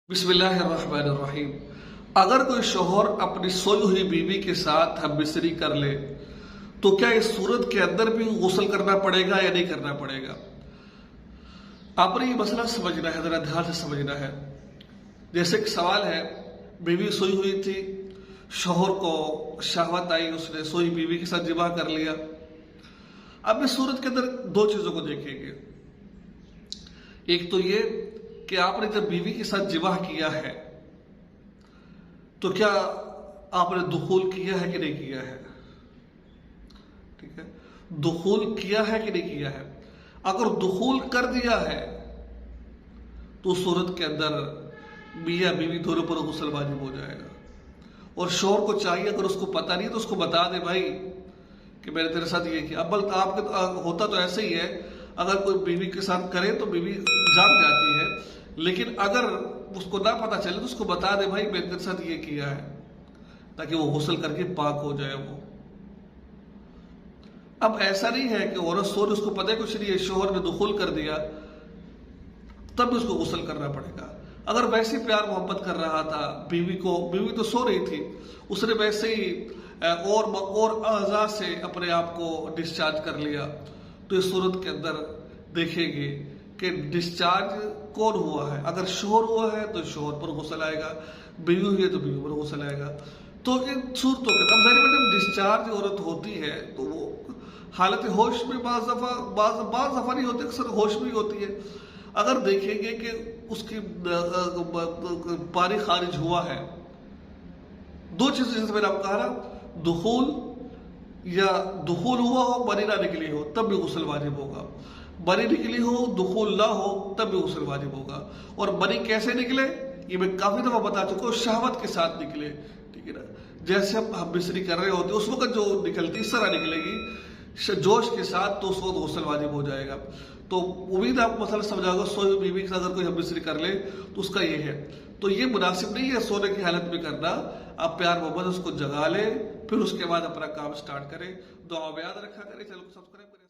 बिस्मिल्लाहिर्रहमानिर्रहीम। अगर कोई शोहर अपनी सोई हुई बीवी के साथ हमबिस्तरी कर ले तो क्या इस सूरत के अंदर भी गुस्ल करना पड़ेगा या नहीं करना पड़ेगा? आपने ये मसला समझना है, जरा ध्यान से समझना है। जैसे कि सवाल है, बीवी सोई हुई थी, शोहर को शहवत आई, उसने सोई बीवी के साथ जिमा कर लिया। अब इस सूरत के अंदर दो चीजों को देखेंगे। एक तो ये कि आपने जब बीवी के साथ जिमा किया है तो क्या आपने दुखूल किया है कि नहीं किया है? ठीक है, दुखूल किया है कि नहीं किया है? अगर दुखूल कर दिया है तो सूरत के अंदर मियां बीवी दोनों पर गुस्ल वाजिब हो जाएगा। और शोहर को चाहिए, अगर उसको पता नहीं तो उसको बता दे, भाई कि मैंने तेरे साथ ये किया। अब आपके होता तो ऐसे ही है, अगर कोई बीवी के साथ करे तो बीवी जाग जाती है, लेकिन अगर उसको ना पता चले तो उसको बता दे, भाई मैंने तेरे साथ ये किया है, ताकि वो गुस्ल करके पाक हो जाए वो। अब ऐसा नहीं है कि औरत सो रही, उसको पता है कुछ नहीं है, शोहर ने दुखुल कर दिया, तब भी उसको गुस्ल करना पड़ेगा। अगर वैसे प्यार मोहब्बत कर रहा था बीवी तो सो रही थी, उसने वैसे ही और आज़ा से अपने आप को डिस्चार्ज कर लिया, तो इस सूरत के अंदर देखेंगे कि डिस्चार्ज कौन हुआ है। अगर शोहर हुआ है तो शोहर पर गुस्ल आएगा, बीवी हुई है तो बीवी पर गुस्ल आएगा। तो इन सूरतों के अंदर जब डिस्चार्ज औरत होती है तो वो हालत होश में बाज दफा नहीं होती, अक्सर होश में होती है। अगर देखेंगे कि उसकी पानी खारिज हुआ है, दो चीजें जैसे मैंने आपको कहा ना, दुखूल हुआ हो, बनी ना निकली हो, तब भी गुस्ल वाजिब होगा। बनी निकली हो, दुखूल ना हो, तब भी गुस्ल वाजिब होगा। और बनी कैसे निकले, ये मैं काफी दफा बता चुका हूँ, शहवत के साथ निकले। ठीक है ना, जैसे हम हमबिस्तरी कर रहे होते उस वक्त जो निकलती इस तरह निकलेगी जोश के साथ, तो उस वक्त गुस्ल वाजिब हो जाएगा। तो उम्मीद आपको मसला समझाओगे। सोई बीवी के साथ अगर कोई हमबिस्तरी कर ले तो उसका ये है, तो ये मुनासिब नहीं है सोने की हालत में करना। आप प्यार मोहब्बत उसको जगा ले, फिर उसके बाद अपना काम स्टार्ट करें। दुआ में याद रखा करें, चैनल को सब्सक्राइब करें।